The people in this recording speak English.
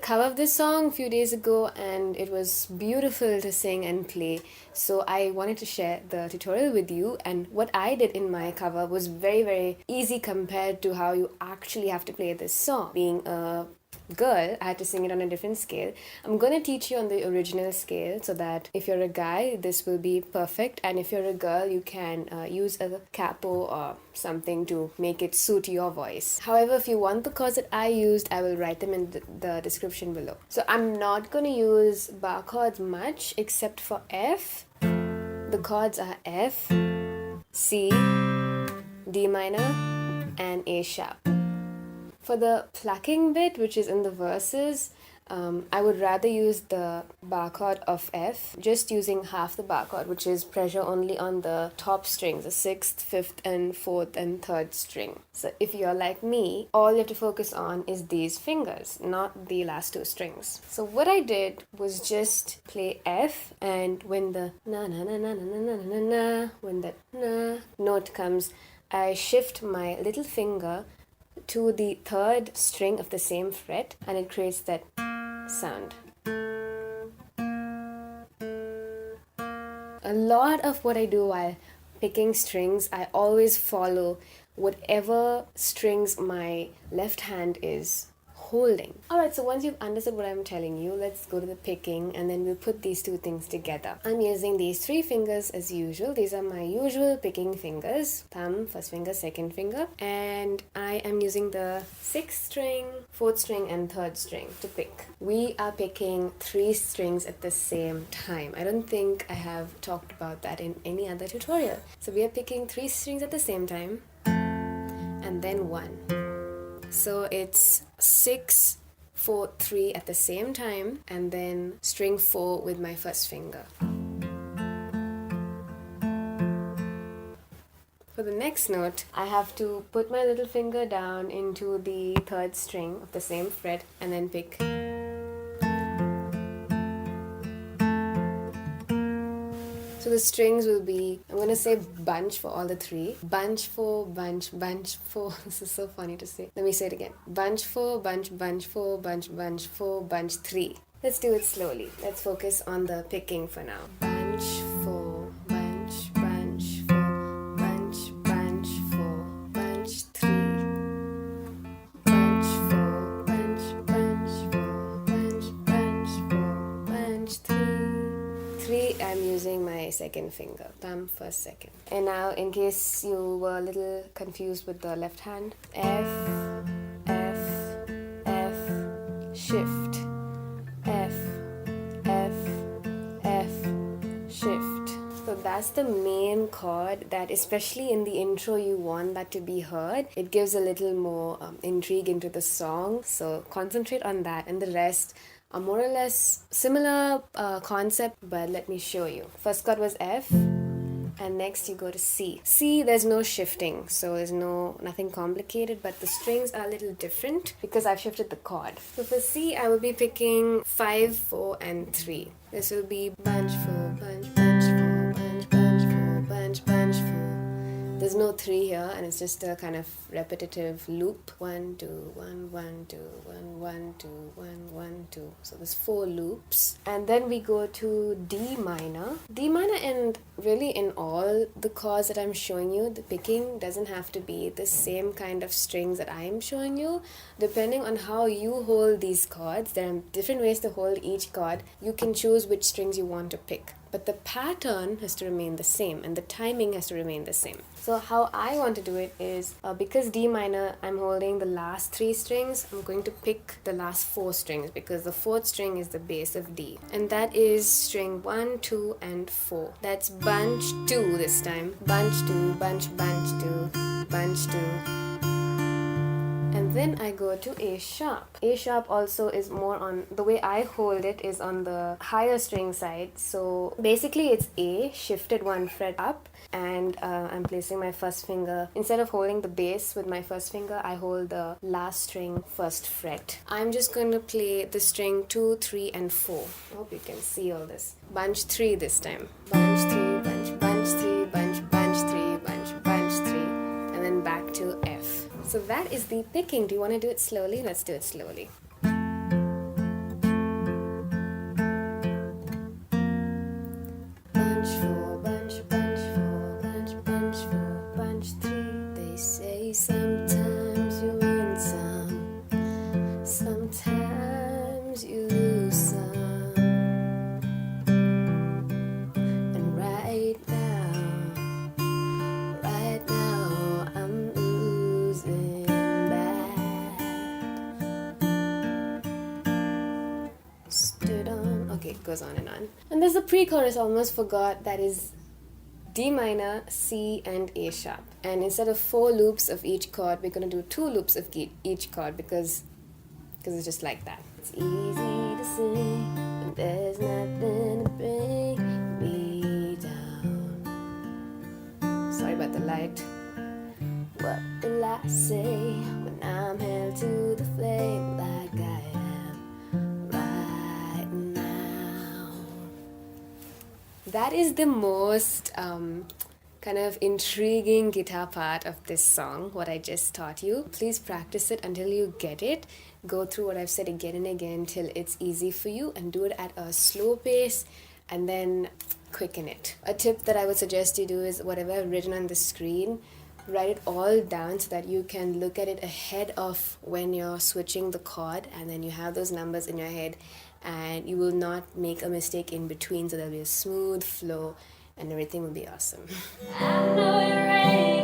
cover of this song a few days ago and it was beautiful to sing and play. So I wanted to share the tutorial with you, and what I did in my cover was very, very easy compared to how you actually have to play this song. Being a girl, I had to sing it on a different scale. I'm gonna teach you on the original scale so that if you're a guy, this will be perfect, and if you're a girl, you can use a capo or something to make it suit your voice. However, if you want the chords that I used, I will write them in the description below. So I'm not gonna use bar chords much except for F. The chords are F, C, D minor, and A sharp. For the plucking bit, which is in the verses, I would rather use the bar chord of F, just using half the bar chord, which is pressure only on the top strings, the 6th, 5th, and 4th, and 3rd string. So if you're like me, all you have to focus on is these fingers, not the last 2 strings. So what I did was just play F, and when the na na na na na na na na na, when that na note comes, I shift my little finger to the 3rd string of the same fret, and it creates that sound. A lot of what I do while picking strings, I always follow whatever strings my left hand is holding. Alright, so once you've understood what I'm telling you, let's go to the picking and then we'll put these 2 things together. I'm using these 3 fingers as usual. These are my usual picking fingers. Thumb, first finger, second finger. And I am using the 6th string, 4th string, and 3rd string to pick. We are picking 3 strings at the same time. I don't think I have talked about that in any other tutorial. So we are picking 3 strings at the same time and then 1. So it's 6, 4, 3 at the same time, and then string 4 with my first finger. For the next note, I have to put my little finger down into the 3rd string of the same fret and then pick. So the strings will be, I'm going to say bunch for all the 3. Bunch 4, bunch 4. This is so funny to say. Let me say it again. Bunch 4, bunch 4, bunch 4, bunch 3. Let's do it slowly. Let's focus on the picking for now. Bunch 4, bunch 4, bunch 4, bunch 3. Bunch 4, bunch 4, bunch 3. 3, I'm using my second finger, thumb first, second. And now, in case you were a little confused with the left hand, F, F, F, shift, F, F, F, shift. So that's the main chord that, especially in the intro, you want that to be heard. It gives a little more intrigue into the song, so concentrate on that, and the rest are more or less similar concept, but let me show you. First chord was F, and next you go to C. C, there's no shifting, so there's nothing complicated, but the strings are a little different because I've shifted the chord. So for C, I will be picking 5, 4, and 3. This will be bunch 4, bunch 4, bunch 4, bunch 4. There's no 3 here, and it's just a kind of repetitive loop. 1, 2, 1, 1, 2, 1, 1, 2, 1, 1, 2. So there's 4 loops. And then we go to D minor. D minor, and really in all the chords that I'm showing you, the picking doesn't have to be the same kind of strings that I am showing you. Depending on how you hold these chords, there are different ways to hold each chord. You can choose which strings you want to pick. But the pattern has to remain the same, and the timing has to remain the same. So how I want to do it is, because D minor, I'm holding the last 3 strings, I'm going to pick the last 4 strings, because the 4th string is the bass of D. And that is string 1, 2, and 4. That's bunch 2 this time. Bunch 2, bunch 2, bunch 2. And then I go to A sharp. A sharp also is more on, the way I hold it is on the higher string side. So basically it's A shifted 1 fret up, and I'm placing my first finger. Instead of holding the bass with my first finger, I hold the last string first fret. I'm just going to play the string 2, 3, and 4. I hope you can see all this. Bunch 3 this time. Bunch 3, bunch 3, bunch 3, bunch 3, and then back to F. So that is the picking. Do you want to do it slowly? Let's do it slowly. goes on and on. And there's the pre-chorus, almost forgot, that is D minor, C, and A sharp. And instead of 4 loops of each chord, we're going to do 2 loops of each chord because it's just like that. It's easy to sing, but there's nothing to bring me down. Sorry about the light. What will I say when I'm held to the flame like I am right now? That is the most kind of intriguing guitar part of this song, what I just taught you. Please practice it until you get it. Go through what I've said again and again till it's easy for you, and do it at a slow pace and then quicken it. A tip that I would suggest you do is whatever I've written on the screen, write it all down so that you can look at it ahead of when you're switching the chord, and then you have those numbers in your head and you will not make a mistake in between, so there'll be a smooth flow and everything will be awesome. I know you're ready.